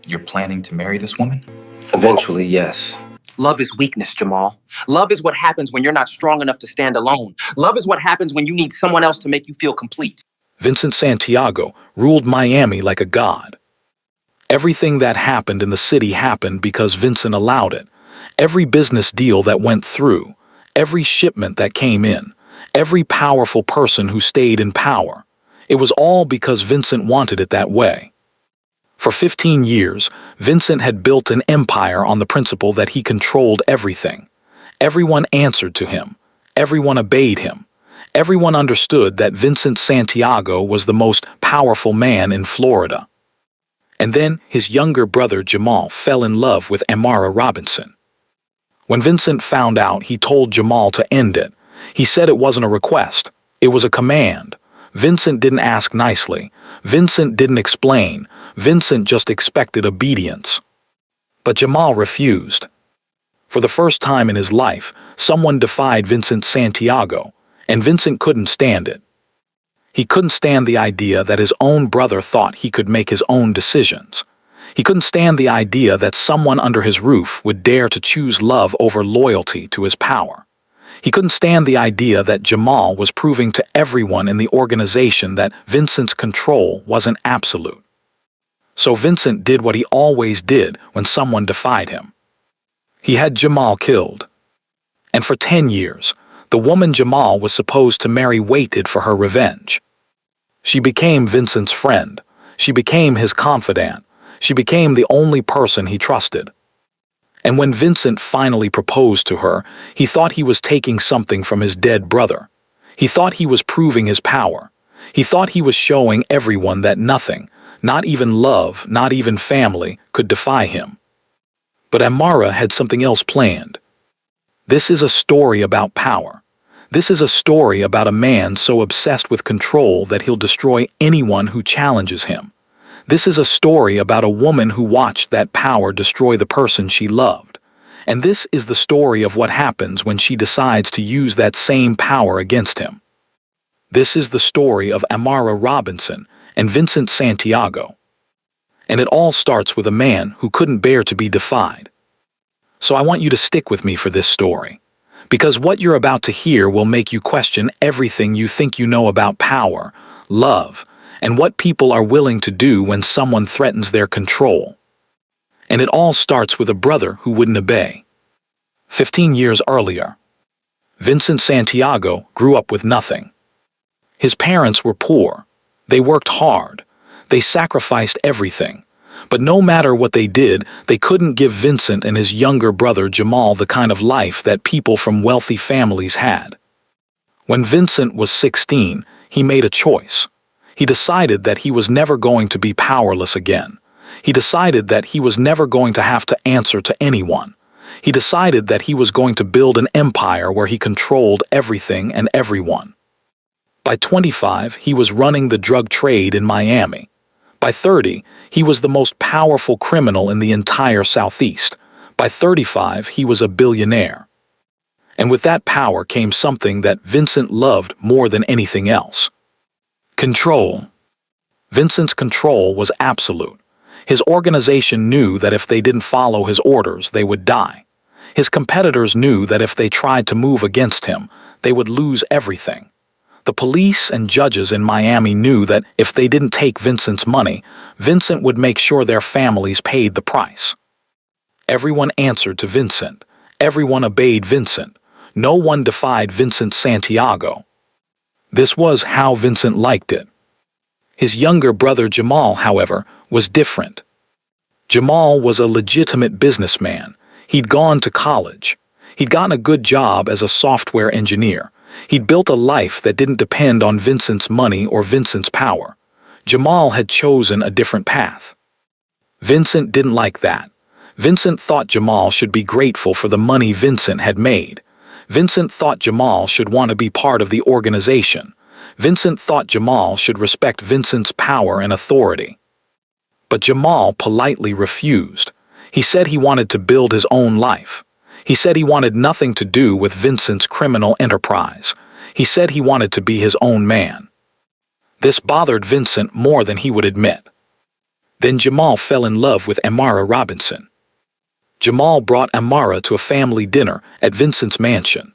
You're planning to marry this woman? Eventually, yes. Love is weakness, Jamal. Love is what happens when you're not strong enough to stand alone. Love is what happens when you need someone else to make you feel complete. Vincent Santiago ruled Miami like a god. Everything that happened in the city happened because Vincent allowed it. Every business deal that went through, every shipment that came in, every powerful person who stayed in power. It was all because Vincent wanted it that way. For 15 years, Vincent had built an empire on the principle that he controlled everything. Everyone answered to him. Everyone obeyed him. Everyone understood that Vincent Santiago was the most powerful man in Florida. And then his younger brother Jamal fell in love with Amara Robinson. When Vincent found out, he told Jamal to end it. He said it wasn't a request, it was a command. Vincent didn't ask nicely. Vincent didn't explain. Vincent just expected obedience. But Jamal refused. For the first time in his life, someone defied Vincent Santiago, and Vincent couldn't stand it. He couldn't stand the idea that his own brother thought he could make his own decisions. He couldn't stand the idea that someone under his roof would dare to choose love over loyalty to his power. He couldn't stand the idea that Jamal was proving to everyone in the organization that Vincent's control wasn't absolute. So Vincent did what he always did when someone defied him. He had Jamal killed. And for 10 years, the woman Jamal was supposed to marry waited for her revenge. She became Vincent's friend. She became his confidant. She became the only person he trusted. And when Vincent finally proposed to her, he thought he was taking something from his dead brother. He thought he was proving his power. He thought he was showing everyone that nothing, not even love, not even family, could defy him. But Amara had something else planned. This is a story about power. This is a story about a man so obsessed with control that he'll destroy anyone who challenges him. This is a story about a woman who watched that power destroy the person she loved. And this is the story of what happens when she decides to use that same power against him. This is the story of Amara Robinson and Vincent Santiago. And it all starts with a man who couldn't bear to be defied. So I want you to stick with me for this story, because what you're about to hear will make you question everything you think you know about power, love, and what people are willing to do when someone threatens their control. And it all starts with a brother who wouldn't obey. 15 years earlier, Vincent Santiago grew up with nothing. His parents were poor. They worked hard. They sacrificed everything. But no matter what they did, they couldn't give Vincent and his younger brother Jamal the kind of life that people from wealthy families had. When Vincent was 16, he made a choice. He decided that he was never going to be powerless again. He decided that he was never going to have to answer to anyone. He decided that he was going to build an empire where he controlled everything and everyone. By 25, he was running the drug trade in Miami. By 30, he was the most powerful criminal in the entire Southeast. By 35, he was a billionaire. And with that power came something that Vincent loved more than anything else. Control. Vincent's control was absolute. His organization knew that if they didn't follow his orders, they would die. His competitors knew that if they tried to move against him, they would lose everything. The police and judges in Miami knew that if they didn't take Vincent's money, Vincent would make sure their families paid the price. Everyone answered to Vincent. Everyone obeyed Vincent. No one defied Vincent Santiago. This was how Vincent liked it. His younger brother Jamal, however, was different. Jamal was a legitimate businessman. He'd gone to college. He'd gotten a good job as a software engineer. He'd built a life that didn't depend on Vincent's money or Vincent's power. Jamal had chosen a different path. Vincent didn't like that. Vincent thought Jamal should be grateful for the money Vincent had made. Vincent thought Jamal should want to be part of the organization. Vincent thought Jamal should respect Vincent's power and authority. But Jamal politely refused. He said he wanted to build his own life. He said he wanted nothing to do with Vincent's criminal enterprise. He said he wanted to be his own man. This bothered Vincent more than he would admit. Then Jamal fell in love with Amara Robinson. Jamal brought Amara to a family dinner at Vincent's mansion.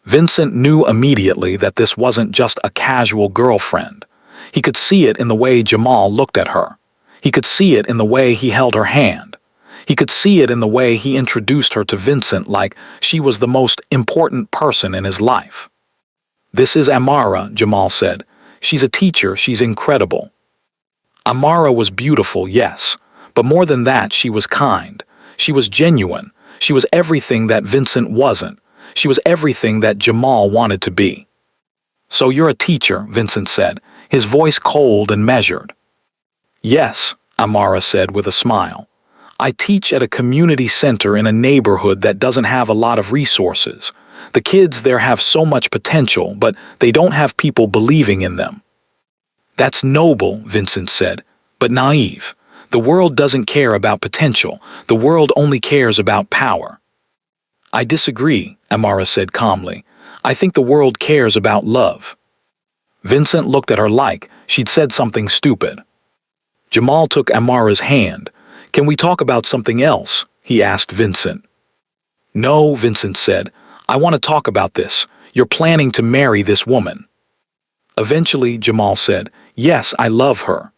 Vincent knew immediately that this wasn't just a casual girlfriend. He could see it in the way Jamal looked at her. He could see it in the way he held her hand. He could see it in the way he introduced her to Vincent like she was the most important person in his life. "This is Amara," Jamal said. "She's a teacher, she's incredible." Amara was beautiful, yes, but more than that, she was kind. She was genuine. She was everything that Vincent wasn't. She was everything that Jamal wanted to be. "So you're a teacher," Vincent said, his voice cold and measured. "Yes," Amara said with a smile. "I teach at a community center in a neighborhood that doesn't have a lot of resources. The kids there have so much potential, but they don't have people believing in them." "That's noble," Vincent said, "but naive. The world doesn't care about potential. The world only cares about power." "I disagree," Amara said calmly. "I think the world cares about love." Vincent looked at her like she'd said something stupid. Jamal took Amara's hand. "Can we talk about something else?" he asked Vincent. "No," Vincent said. "I want to talk about this. You're planning to marry this woman." Eventually, Jamal said, "Yes, I love her."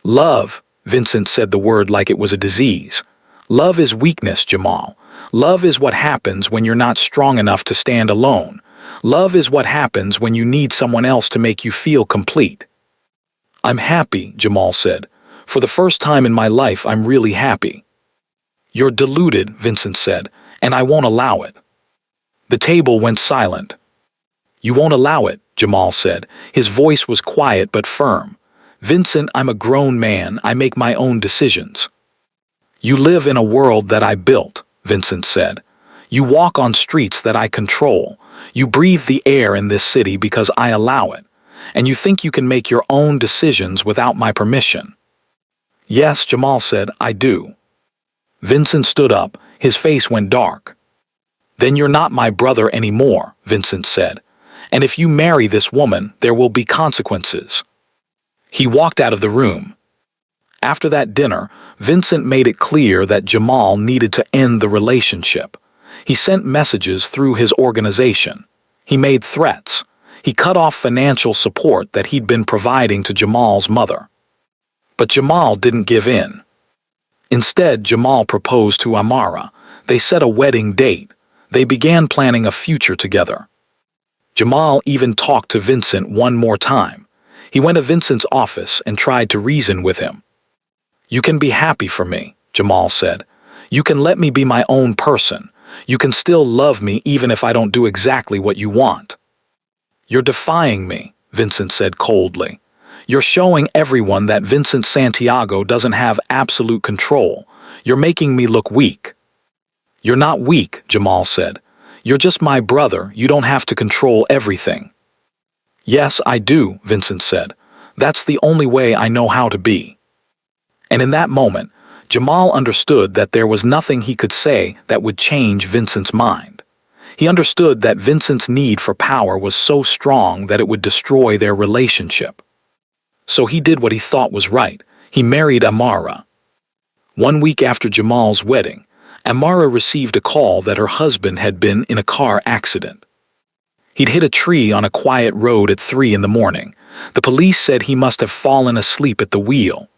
"Love," Vincent said the word like it was a disease. "Love is weakness, Jamal. Love is what happens when you're not strong enough to stand alone. Love is what happens when you need someone else to make you feel complete." "I'm happy," Jamal said. "For the first time in my life, I'm really happy." "You're deluded," Vincent said, "and I won't allow it." The table went silent. "You won't allow it," Jamal said. His voice was quiet but firm. "Vincent, I'm a grown man. I make my own decisions." "You live in a world that I built," Vincent said. "You walk on streets that I control. You breathe the air in this city because I allow it. And you think you can make your own decisions without my permission." "Yes," Jamal said, "I do." Vincent stood up. His face went dark. "Then you're not my brother anymore," Vincent said. "And if you marry this woman, there will be consequences." He walked out of the room. After that dinner, Vincent made it clear that Jamal needed to end the relationship. He sent messages through his organization. He made threats. He cut off financial support that he'd been providing to Jamal's mother. But Jamal didn't give in. Instead, Jamal proposed to Amara. They set a wedding date. They began planning a future together. Jamal even talked to Vincent one more time. He went to Vincent's office and tried to reason with him. "You can be happy for me," Jamal said. "You can let me be my own person. You can still love me even if I don't do exactly what you want." "You're defying me," Vincent said coldly. "You're showing everyone that Vincent Santiago doesn't have absolute control. You're making me look weak." "You're not weak," Jamal said. "You're just my brother. You don't have to control everything." "Yes, I do," Vincent said. "That's the only way I know how to be." And in that moment, Jamal understood that there was nothing he could say that would change Vincent's mind. He understood that Vincent's need for power was so strong that it would destroy their relationship. So he did what he thought was right. He married Amara. 1 week after Jamal's wedding, Amara received a call that her husband had been in a car accident. He'd hit a tree on a quiet road at 3 in the morning. The police said he must have fallen asleep at the wheel.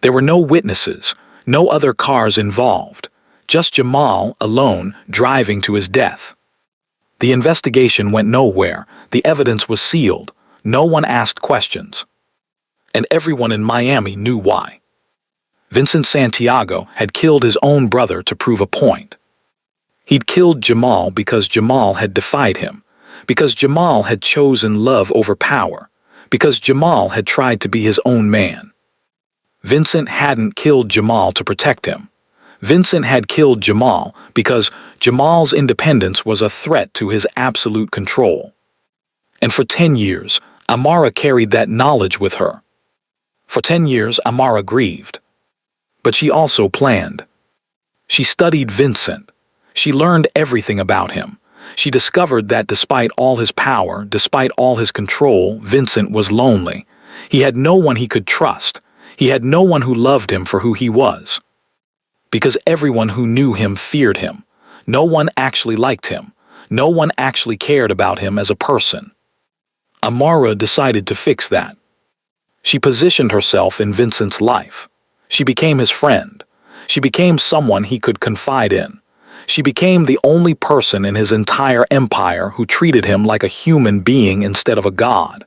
There were no witnesses, no other cars involved, just Jamal, alone, driving to his death. The investigation went nowhere. The evidence was sealed. No one asked questions. And everyone in Miami knew why. Vincent Santiago had killed his own brother to prove a point. He'd killed Jamal because Jamal had defied him, because Jamal had chosen love over power, because Jamal had tried to be his own man. Vincent hadn't killed Jamal to protect him. Vincent had killed Jamal because Jamal's independence was a threat to his absolute control. And for 10 years, Amara carried that knowledge with her. For 10 years, Amara grieved. But she also planned. She studied Vincent. She learned everything about him. She discovered that despite all his power, despite all his control, Vincent was lonely. He had no one he could trust. He had no one who loved him for who he was. Because everyone who knew him feared him. No one actually liked him. No one actually cared about him as a person. Amara decided to fix that. She positioned herself in Vincent's life. She became his friend. She became someone he could confide in. She became the only person in his entire empire who treated him like a human being instead of a god.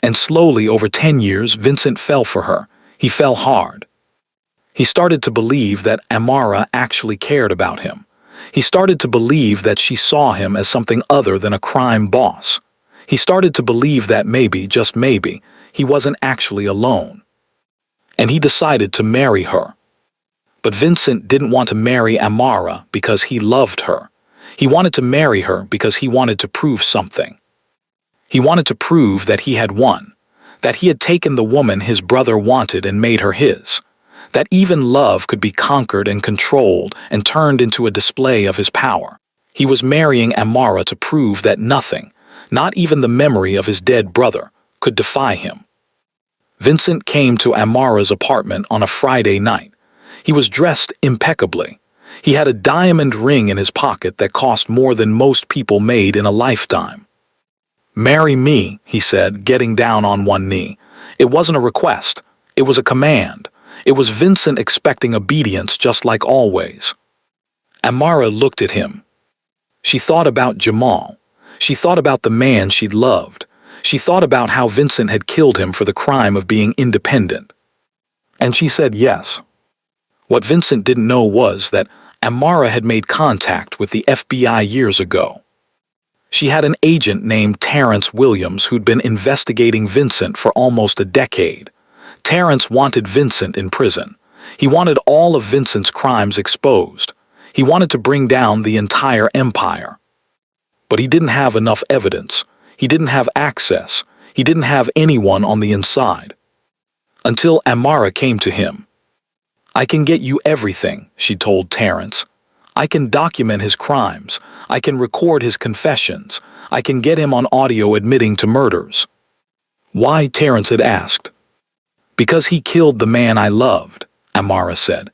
And slowly, over 10 years, Vincent fell for her. He fell hard. He started to believe that Amara actually cared about him. He started to believe that she saw him as something other than a crime boss. He started to believe that maybe, just maybe, he wasn't actually alone. And he decided to marry her. But Vincent didn't want to marry Amara because he loved her. He wanted to marry her because he wanted to prove something. He wanted to prove that he had won, that he had taken the woman his brother wanted and made her his, that even love could be conquered and controlled and turned into a display of his power. He was marrying Amara to prove that nothing, not even the memory of his dead brother, could defy him. Vincent came to Amara's apartment on a Friday night. He was dressed impeccably. He had a diamond ring in his pocket that cost more than most people made in a lifetime. "Marry me," he said, getting down on one knee. It wasn't a request. It was a command. It was Vincent expecting obedience just like always. Amara looked at him. She thought about Jamal. She thought about the man she'd loved. She thought about how Vincent had killed him for the crime of being independent. And she said yes. What Vincent didn't know was that Amara had made contact with the FBI years ago. She had an agent named Terrence Williams who'd been investigating Vincent for almost a decade. Terrence wanted Vincent in prison. He wanted all of Vincent's crimes exposed. He wanted to bring down the entire empire. But he didn't have enough evidence. He didn't have access. He didn't have anyone on the inside. Until Amara came to him. "I can get you everything," she told Terrence. "I can document his crimes. I can record his confessions. I can get him on audio admitting to murders." Why, Terrence had asked. "Because he killed the man I loved," Amara said.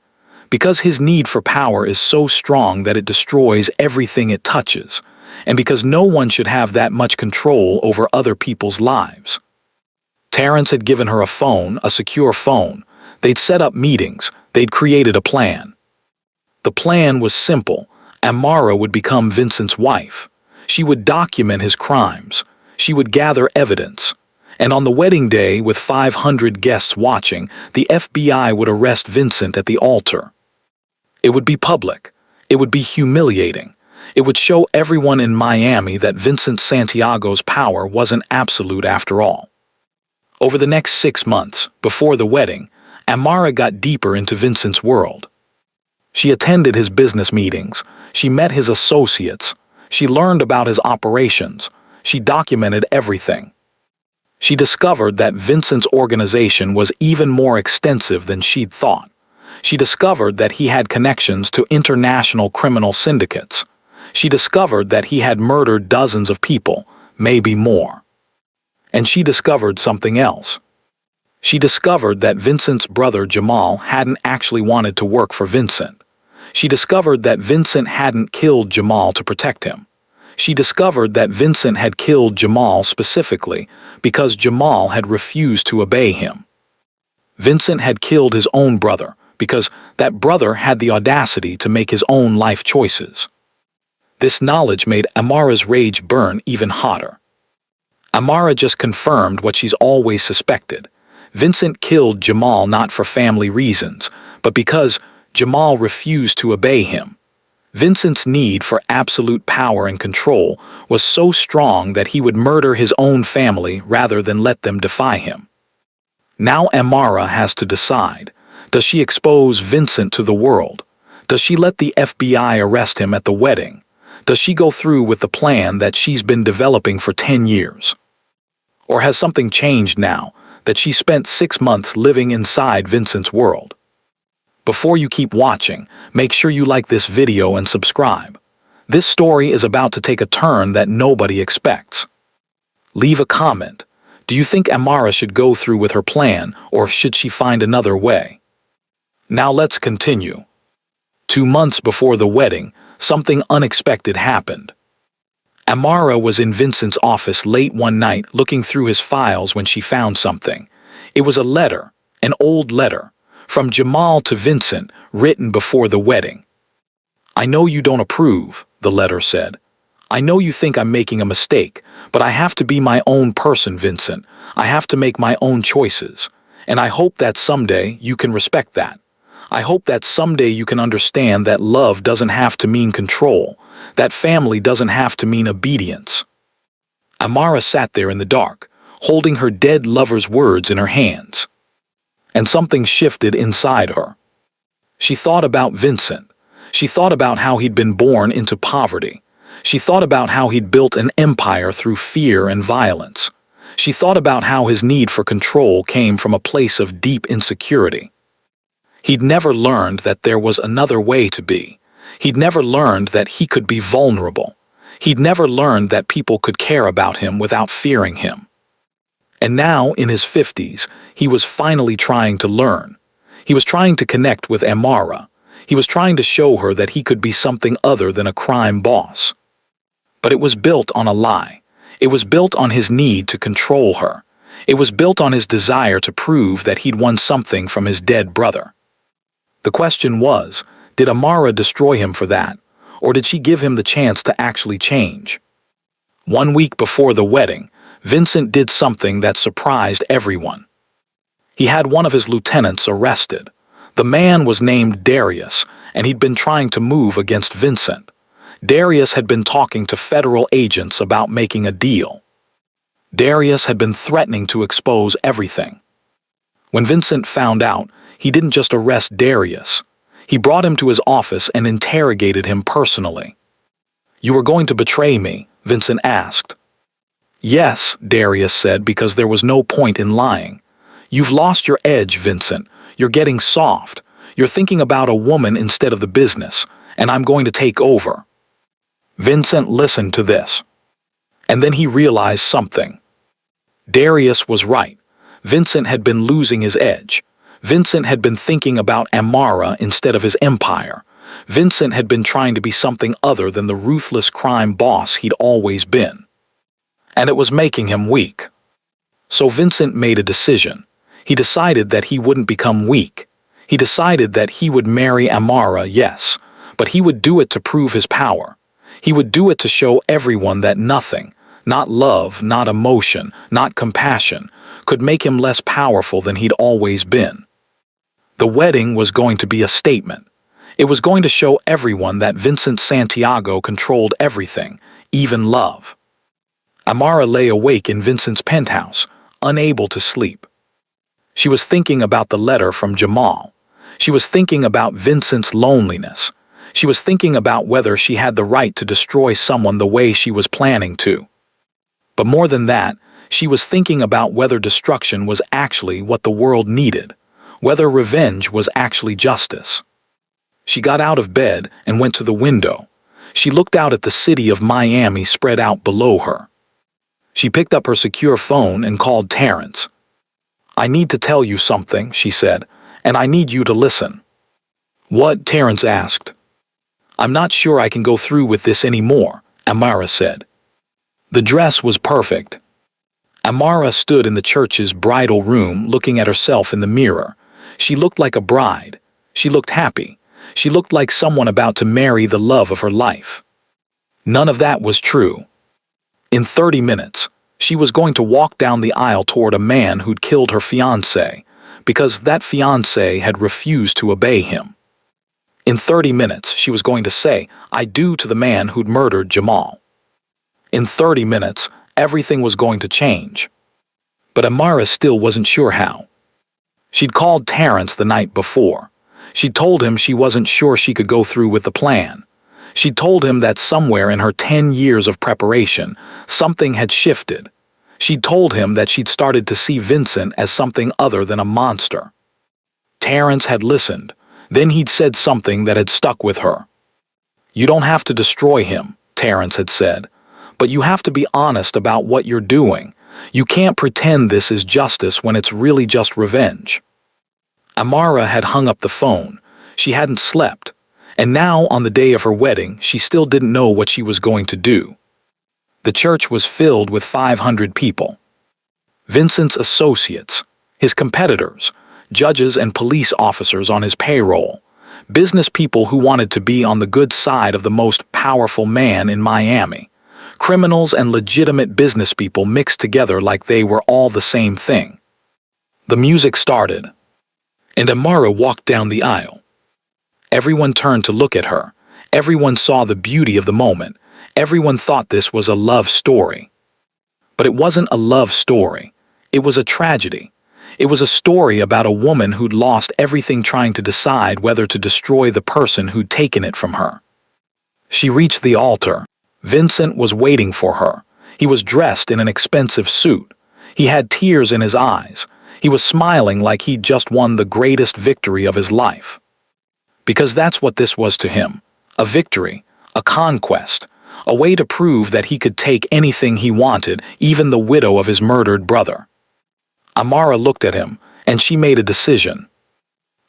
"Because his need for power is so strong that it destroys everything it touches. And because no one should have that much control over other people's lives." Terrence had given her a phone, a secure phone. They'd set up meetings. They'd created a plan. The plan was simple. Amara would become Vincent's wife. She would document his crimes. She would gather evidence. And on the wedding day, with 500 guests watching, the FBI would arrest Vincent at the altar. It would be public. It would be humiliating. It would show everyone in Miami that Vincent Santiago's power wasn't absolute after all. Over the next 6 months, before the wedding, Amara got deeper into Vincent's world. She attended his business meetings. She met his associates. She learned about his operations. She documented everything. She discovered that Vincent's organization was even more extensive than she'd thought. She discovered that he had connections to international criminal syndicates. She discovered that he had murdered dozens of people, maybe more. And she discovered something else. She discovered that Vincent's brother Jamal hadn't actually wanted to work for Vincent. She discovered that Vincent hadn't killed Jamal to protect him. She discovered that Vincent had killed Jamal specifically because Jamal had refused to obey him. Vincent had killed his own brother because that brother had the audacity to make his own life choices. This knowledge made Amara's rage burn even hotter. Amara just confirmed what she's always suspected. Vincent killed Jamal not for family reasons, but because Jamal refused to obey him. Vincent's need for absolute power and control was so strong that he would murder his own family rather than let them defy him. Now Amara has to decide. Does she expose Vincent to the world? Does she let the FBI arrest him at the wedding? Does she go through with the plan that she's been developing for 10 years? Or has something changed now that she spent 6 months living inside Vincent's world? Before you keep watching, make sure you like this video and subscribe. This story is about to take a turn that nobody expects. Leave a comment. Do you think Amara should go through with her plan, or should she find another way? Now let's continue. 2 months before the wedding, something unexpected happened. Amara was in Vincent's office late one night looking through his files when she found something. It was a letter, an old letter, from Jamal to Vincent, written before the wedding. I know you don't approve, the letter said. I know you think I'm making a mistake, but I have to be my own person, Vincent. I have to make my own choices. And I hope that someday you can respect that. I hope that someday you can understand that love doesn't have to mean control, that family doesn't have to mean obedience. Amara sat there in the dark, holding her dead lover's words in her hands. And something shifted inside her. She thought about Vincent. She thought about how he'd been born into poverty. She thought about how he'd built an empire through fear and violence. She thought about how his need for control came from a place of deep insecurity. He'd never learned that there was another way to be. He'd never learned that he could be vulnerable. He'd never learned that people could care about him without fearing him. And now, in his 50s, he was finally trying to learn. He was trying to connect with Amara. He was trying to show her that he could be something other than a crime boss. But it was built on a lie. It was built on his need to control her. It was built on his desire to prove that he'd won something from his dead brother. The question was, did Amara destroy him for that, or did she give him the chance to actually change? 1 week before the wedding, Vincent did something that surprised everyone. He had one of his lieutenants arrested. The man was named Darius, and he'd been trying to move against Vincent. Darius had been talking to federal agents about making a deal. Darius had been threatening to expose everything. When Vincent found out, he didn't just arrest Darius. He brought him to his office and interrogated him personally. "You were going to betray me?" Vincent asked. "Yes," Darius said, because there was no point in lying. "You've lost your edge, Vincent. You're getting soft. You're thinking about a woman instead of the business, and I'm going to take over." Vincent listened to this. And then he realized something. Darius was right. Vincent had been losing his edge. Vincent had been thinking about Amara instead of his empire. Vincent had been trying to be something other than the ruthless crime boss he'd always been. And it was making him weak. So Vincent made a decision. He decided that he wouldn't become weak. He decided that he would marry Amara, yes, but he would do it to prove his power. He would do it to show everyone that nothing, not love, not emotion, not compassion, could make him less powerful than he'd always been. The wedding was going to be a statement. It was going to show everyone that Vincent Santiago controlled everything, even love. Amara lay awake in Vincent's penthouse, unable to sleep. She was thinking about the letter from Jamal. She was thinking about Vincent's loneliness. She was thinking about whether she had the right to destroy someone the way she was planning to. But more than that, she was thinking about whether destruction was actually what the world needed, whether revenge was actually justice. She got out of bed and went to the window. She looked out at the city of Miami spread out below her. She picked up her secure phone and called Terrence. "I need to tell you something," she said, "and I need you to listen." "What?" Terrence asked. "I'm not sure I can go through with this anymore," Amara said. The dress was perfect. Amara stood in the church's bridal room looking at herself in the mirror. She looked like a bride. She looked happy. She looked like someone about to marry the love of her life. None of that was true. In 30 minutes, she was going to walk down the aisle toward a man who'd killed her fiancé, because that fiancé had refused to obey him. In 30 minutes, she was going to say, "I do" to the man who'd murdered Jamal. In 30 minutes, everything was going to change. But Amara still wasn't sure how. She'd called Terrence the night before. She'd told him she wasn't sure she could go through with the plan. She'd told him that somewhere in her 10 years of preparation, something had shifted. She'd told him that she'd started to see Vincent as something other than a monster. Terrence had listened. Then he'd said something that had stuck with her. "You don't have to destroy him," Terrence had said, "but you have to be honest about what you're doing. You can't pretend this is justice when it's really just revenge. Amara had hung up the phone. She hadn't slept. And now, on the day of her wedding, she still didn't know what she was going to do. The church was filled with 500 people. Vincent's associates, his competitors, judges and police officers on his payroll, business people who wanted to be on the good side of the most powerful man in Miami, criminals and legitimate business people mixed together like they were all the same thing. The music started, and Amara walked down the aisle. Everyone turned to look at her. Everyone saw the beauty of the moment. Everyone thought this was a love story. But it wasn't a love story. It was a tragedy. It was a story about a woman who'd lost everything trying to decide whether to destroy the person who'd taken it from her. She reached the altar. Vincent was waiting for her. He was dressed in an expensive suit. He had tears in his eyes. He was smiling like he'd just won the greatest victory of his life. Because that's what this was to him. A victory, a conquest, a way to prove that he could take anything he wanted, even the widow of his murdered brother. Amara looked at him, and she made a decision.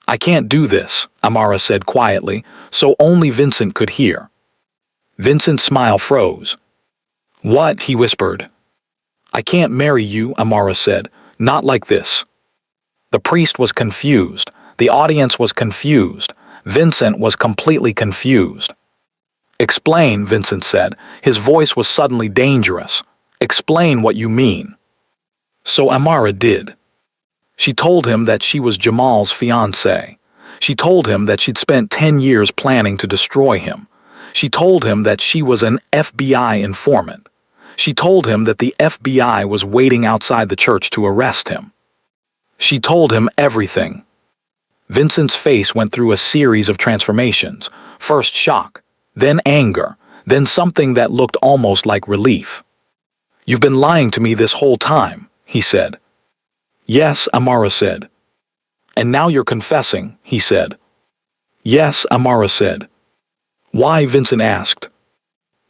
"I can't do this," Amara said quietly, so only Vincent could hear. Vincent's smile froze. "What?" he whispered. "I can't marry you," Amara said. "Not like this." The priest was confused. The audience was confused. Vincent was completely confused. "Explain," Vincent said. His voice was suddenly dangerous. "Explain what you mean." So Amara did. She told him that she was Jamal's fiancée. She told him that she'd spent 10 years planning to destroy him. She told him that she was an FBI informant. She told him that the FBI was waiting outside the church to arrest him. She told him everything. Vincent's face went through a series of transformations. First shock, then anger, then something that looked almost like relief. "You've been lying to me this whole time," he said. "Yes," Amara said. "And now you're confessing," he said. "Yes," Amara said. "Why?" Vincent asked.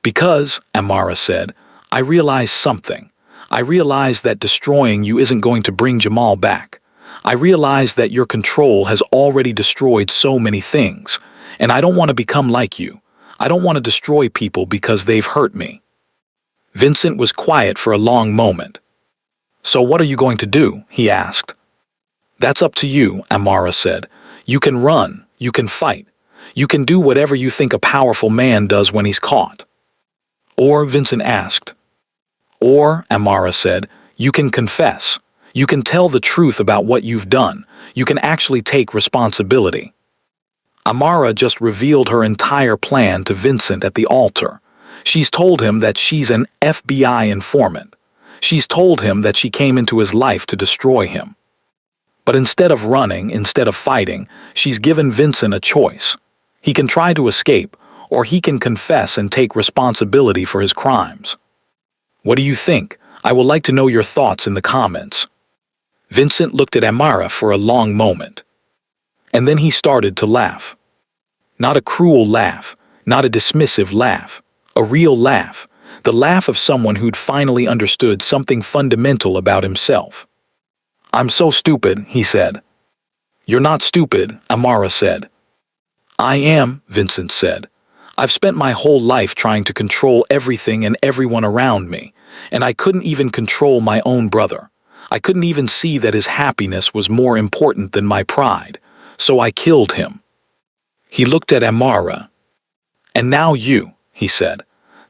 "Because," Amara said, "I realized something. I realized that destroying you isn't going to bring Jamal back. I realized that your control has already destroyed so many things, and I don't want to become like you. I don't want to destroy people because they've hurt me." Vincent was quiet for a long moment. "So what are you going to do?" he asked. "That's up to you," Amara said. "You can run, you can fight. You can do whatever you think a powerful man does when he's caught." "Or," Vincent asked. "Or," Amara said, "you can confess. You can tell the truth about what you've done. You can actually take responsibility." Amara just revealed her entire plan to Vincent at the altar. She's told him that she's an FBI informant. She's told him that she came into his life to destroy him. But instead of running, instead of fighting, she's given Vincent a choice. He can try to escape, or he can confess and take responsibility for his crimes. What do you think? I would like to know your thoughts in the comments. Vincent looked at Amara for a long moment. And then he started to laugh. Not a cruel laugh, not a dismissive laugh, a real laugh, the laugh of someone who'd finally understood something fundamental about himself. "I'm so stupid," he said. "You're not stupid," Amara said. "I am," Vincent said. "I've spent my whole life trying to control everything and everyone around me, and I couldn't even control my own brother. I couldn't even see that his happiness was more important than my pride, so I killed him." He looked at Amara. "And now you," he said.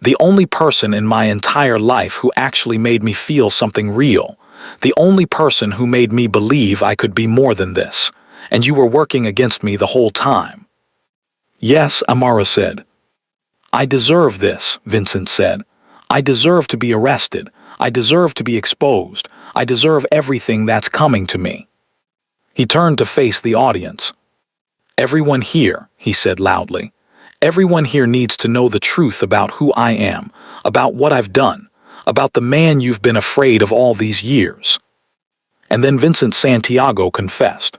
"The only person in my entire life who actually made me feel something real. The only person who made me believe I could be more than this. And you were working against me the whole time." "Yes," Amara said. "I deserve this," Vincent said. "I deserve to be arrested. I deserve to be exposed. I deserve everything that's coming to me." He turned to face the audience. "Everyone here," he said loudly, "everyone here needs to know the truth about who I am, about what I've done, about the man you've been afraid of all these years." And then Vincent Santiago confessed.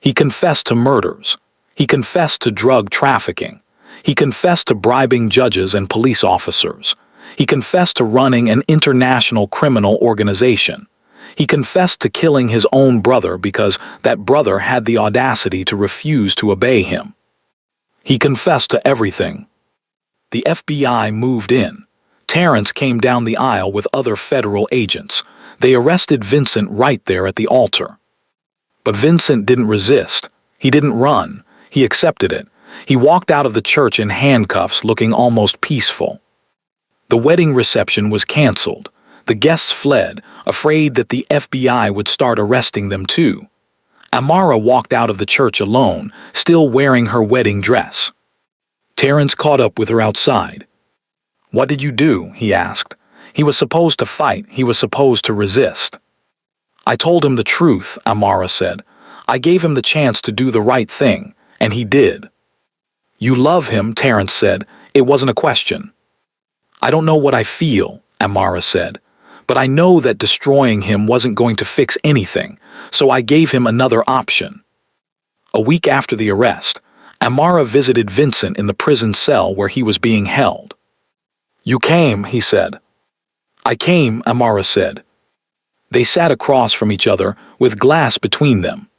He confessed to murders. He confessed to drug trafficking. He confessed to bribing judges and police officers. He confessed to running an international criminal organization. He confessed to killing his own brother because that brother had the audacity to refuse to obey him. He confessed to everything. The FBI moved in. Terrence came down the aisle with other federal agents. They arrested Vincent right there at the altar. But Vincent didn't resist. He didn't run. He accepted it. He walked out of the church in handcuffs, looking almost peaceful. The wedding reception was canceled. The guests fled, afraid that the FBI would start arresting them too. Amara walked out of the church alone, still wearing her wedding dress. Terrence caught up with her outside. "What did you do?" he asked. He was supposed to fight. He was supposed to resist. "I told him the truth," Amara said. "I gave him the chance to do the right thing, and he did." "You love him," Terrence said. "It wasn't a question." "I don't know what I feel," Amara said. "But I know that destroying him wasn't going to fix anything, so I gave him another option." A week after the arrest, Amara visited Vincent in the prison cell where he was being held. "You came," he said. "I came," Amara said. They sat across from each other with glass between them.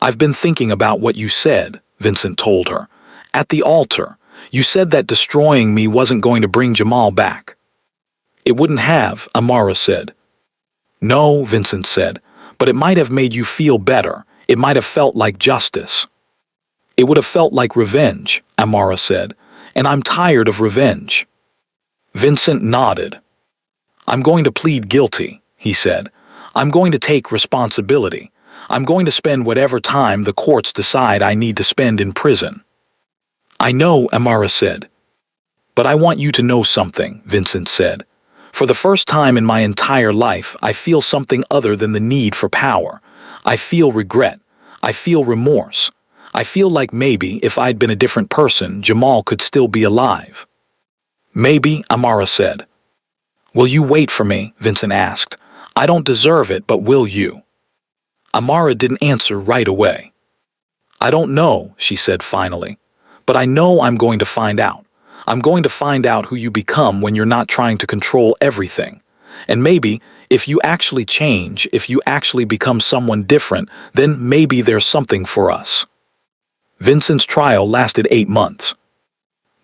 "I've been thinking about what you said," Vincent told her. "At the altar, you said that destroying me wasn't going to bring Jamal back." "It wouldn't have," Amara said. "No," Vincent said, "but it might have made you feel better. It might have felt like justice." "It would have felt like revenge," Amara said, "and I'm tired of revenge." Vincent nodded. "I'm going to plead guilty," he said. "I'm going to take responsibility. I'm going to spend whatever time the courts decide I need to spend in prison." "I know," Amara said. "But I want you to know something," Vincent said. "For the first time in my entire life, I feel something other than the need for power. I feel regret. I feel remorse. I feel like maybe if I'd been a different person, Jamal could still be alive." "Maybe," Amara said. "Will you wait for me?" Vincent asked. "I don't deserve it, but will you?" Amara didn't answer right away. "I don't know," she said finally. "But I know I'm going to find out. I'm going to find out who you become when you're not trying to control everything. And maybe, if you actually change, if you actually become someone different, then maybe there's something for us." Vincent's trial lasted 8 months.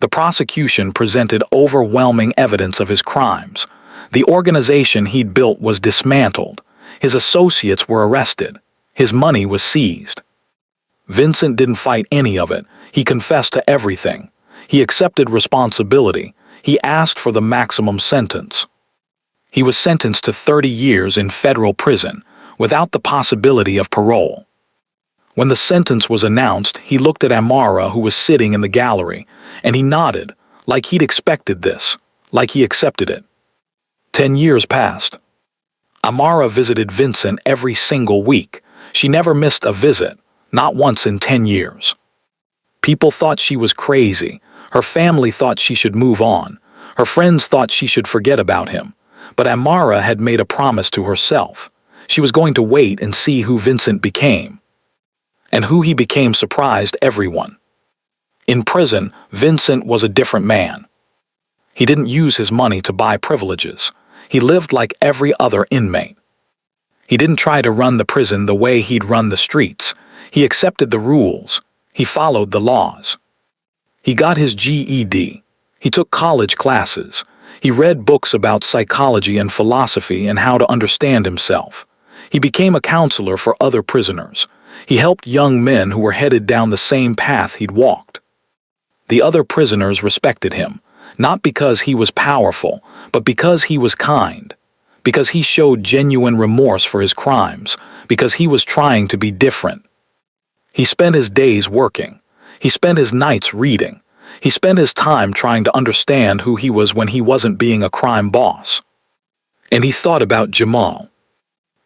The prosecution presented overwhelming evidence of his crimes. The organization he'd built was dismantled. His associates were arrested. His money was seized. Vincent didn't fight any of it. He confessed to everything. He accepted responsibility. He asked for the maximum sentence. He was sentenced to 30 years in federal prison, without the possibility of parole. When the sentence was announced, he looked at Amara, who was sitting in the gallery, and he nodded, like he'd expected this, like he accepted it. 10 years passed. Amara visited Vincent every single week. She never missed a visit, not once in 10 years. People thought she was crazy. Her family thought she should move on. Her friends thought she should forget about him. But Amara had made a promise to herself. She was going to wait and see who Vincent became. And who he became surprised everyone. In prison, Vincent was a different man. He didn't use his money to buy privileges. He lived like every other inmate. He didn't try to run the prison the way he'd run the streets. He accepted the rules. He followed the laws. He got his GED. He took college classes. He read books about psychology and philosophy and how to understand himself. He became a counselor for other prisoners. He helped young men who were headed down the same path he'd walked. The other prisoners respected him, not because he was powerful, but because he was kind, because he showed genuine remorse for his crimes, because he was trying to be different. He spent his days working. He spent his nights reading. He spent his time trying to understand who he was when he wasn't being a crime boss. And he thought about Jamal.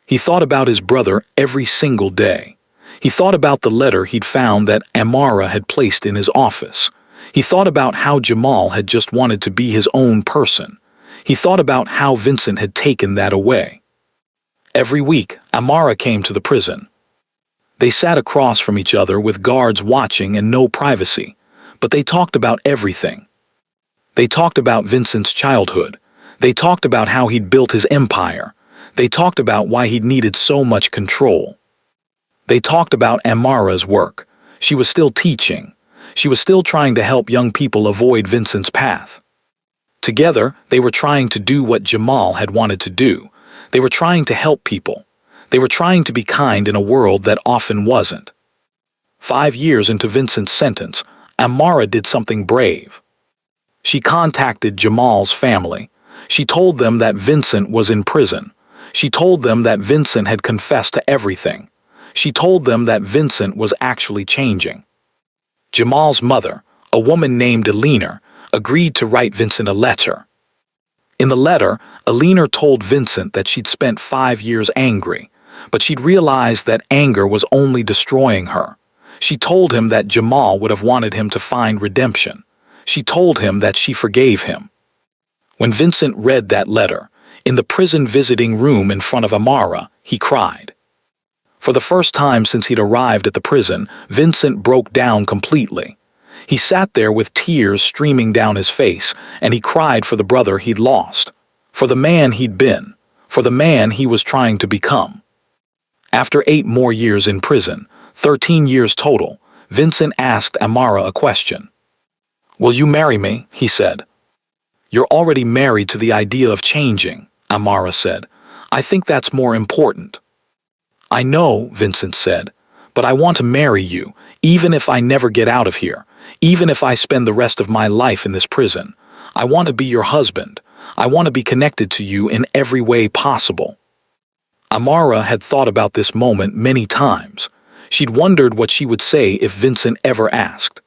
He thought about his brother every single day. He thought about the letter he'd found that Amara had placed in his office. He thought about how Jamal had just wanted to be his own person. He thought about how Vincent had taken that away. Every week, Amara came to the prison. They sat across from each other with guards watching and no privacy, but they talked about everything. They talked about Vincent's childhood. They talked about how he'd built his empire. They talked about why he'd needed so much control. They talked about Amara's work. She was still teaching. She was still trying to help young people avoid Vincent's path. Together, they were trying to do what Jamal had wanted to do. They were trying to help people. They were trying to be kind in a world that often wasn't. 5 years into Vincent's sentence, Amara did something brave. She contacted Jamal's family. She told them that Vincent was in prison. She told them that Vincent had confessed to everything. She told them that Vincent was actually changing. Jamal's mother, a woman named Eleanor, agreed to write Vincent a letter. In the letter, Eleanor told Vincent that she'd spent 5 years angry, but she'd realized that anger was only destroying her. She told him that Jamal would have wanted him to find redemption. She told him that she forgave him. When Vincent read that letter, in the prison visiting room in front of Amara, he cried. For the first time since he'd arrived at the prison, Vincent broke down completely. He sat there with tears streaming down his face, and he cried for the brother he'd lost, for the man he'd been, for the man he was trying to become. After 8 more years in prison, 13 years total, Vincent asked Amara a question. "Will you marry me?" he said. "You're already married to the idea of changing," Amara said. "I think that's more important." "I know," Vincent said, "but I want to marry you, even if I never get out of here, even if I spend the rest of my life in this prison. I want to be your husband. I want to be connected to you in every way possible." Amara had thought about this moment many times. She'd wondered what she would say if Vincent ever asked.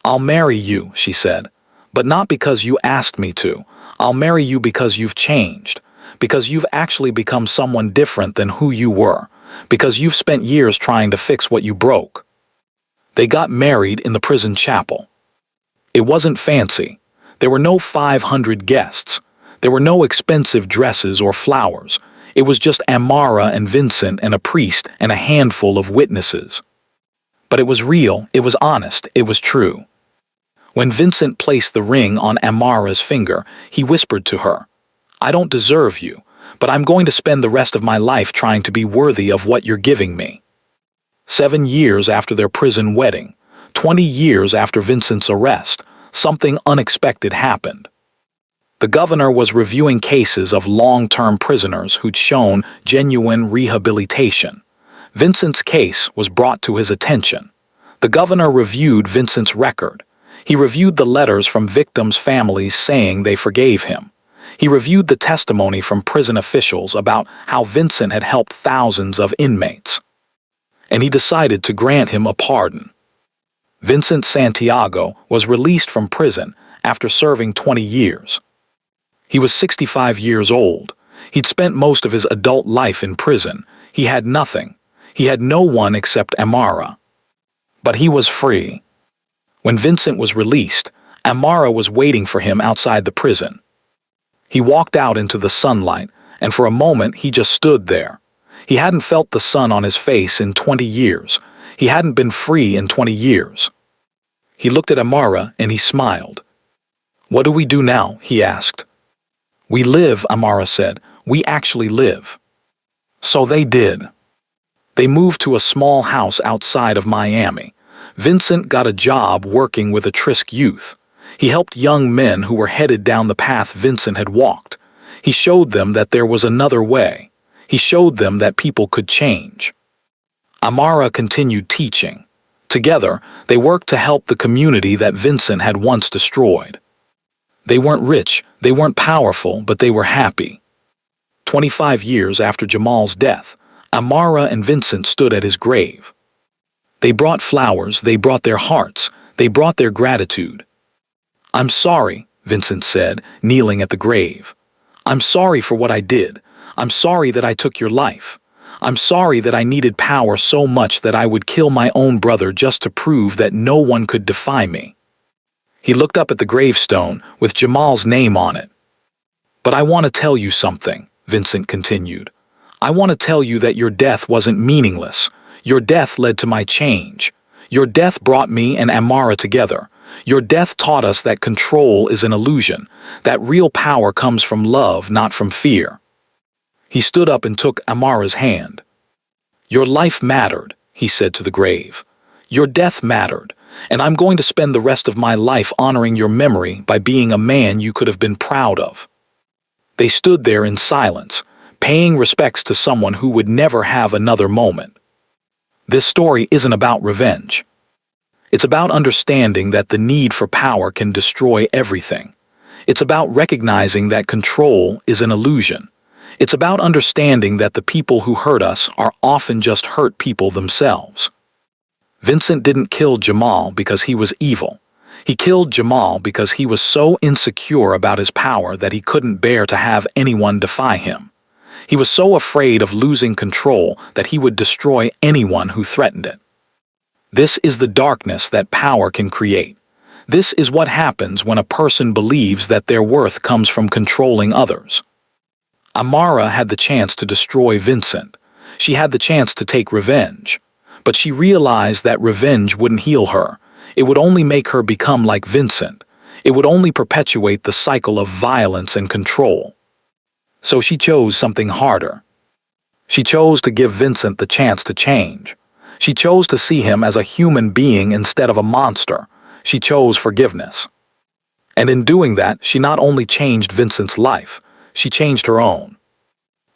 "I'll marry you," she said, "but not because you asked me to. I'll marry you because you've changed, because you've actually become someone different than who you were, because you've spent years trying to fix what you broke." They got married in the prison chapel. It wasn't fancy. There were no 500 guests. There were no expensive dresses or flowers. It was just Amara and Vincent and a priest and a handful of witnesses. But it was real, it was honest, it was true. When Vincent placed the ring on Amara's finger, he whispered to her, "I don't deserve you, but I'm going to spend the rest of my life trying to be worthy of what you're giving me." 7 years after their prison wedding, 20 years after Vincent's arrest, something unexpected happened. The governor was reviewing cases of long-term prisoners who'd shown genuine rehabilitation. Vincent's case was brought to his attention. The governor reviewed Vincent's record. He reviewed the letters from victims' families saying they forgave him. He reviewed the testimony from prison officials about how Vincent had helped thousands of inmates. And he decided to grant him a pardon. Vincent Santiago was released from prison after serving 20 years. He was 65 years old. He'd spent most of his adult life in prison. He had nothing. He had no one except Amara. But he was free. When Vincent was released, Amara was waiting for him outside the prison. He walked out into the sunlight, and for a moment he just stood there. He hadn't felt the sun on his face in 20 years. He hadn't been free in 20 years. He looked at Amara and he smiled. "What do we do now?" he asked. "We live," Amara said. "We actually live." So they did. They moved to a small house outside of Miami. Vincent got a job working with at-risk youth. He helped young men who were headed down the path Vincent had walked. He showed them that there was another way. He showed them that people could change. Amara continued teaching. Together, they worked to help the community that Vincent had once destroyed. They weren't rich, they weren't powerful, but they were happy. 25 years after Jamal's death, Amara and Vincent stood at his grave. They brought flowers, they brought their hearts, they brought their gratitude. "I'm sorry," Vincent said, kneeling at the grave. "I'm sorry for what I did. I'm sorry that I took your life. I'm sorry that I needed power so much that I would kill my own brother just to prove that no one could defy me." He looked up at the gravestone with Jamal's name on it. "But I want to tell you something," Vincent continued. "I want to tell you that your death wasn't meaningless. Your death led to my change. Your death brought me and Amara together. Your death taught us that control is an illusion, that real power comes from love, not from fear. He stood up and took Amara's hand. Your life mattered, he said to the grave. Your death mattered, and I'm going to spend the rest of my life honoring your memory by being a man you could have been proud of. They stood there in silence, paying respects to someone who would never have another moment. This story isn't about revenge. It's about understanding that the need for power can destroy everything. It's about recognizing that control is an illusion. It's about understanding that the people who hurt us are often just hurt people themselves. Vincent didn't kill Jamal because he was evil. He killed Jamal because he was so insecure about his power that he couldn't bear to have anyone defy him. He was so afraid of losing control that he would destroy anyone who threatened it. This is the darkness that power can create. This is what happens when a person believes that their worth comes from controlling others. Amara had the chance to destroy Vincent. She had the chance to take revenge. But she realized that revenge wouldn't heal her. It would only make her become like Vincent. It would only perpetuate the cycle of violence and control. So she chose something harder. She chose to give Vincent the chance to change. She chose to see him as a human being instead of a monster. She chose forgiveness. And in doing that, she not only changed Vincent's life, she changed her own.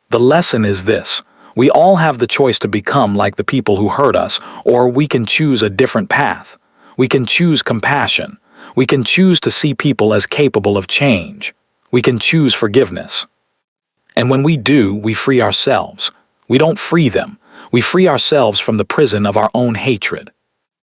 The lesson is this: we all have the choice to become like the people who hurt us, or we can choose a different path. We can choose compassion. We can choose to see people as capable of change. We can choose forgiveness. And when we do, we free ourselves. We don't free them. We free ourselves from the prison of our own hatred.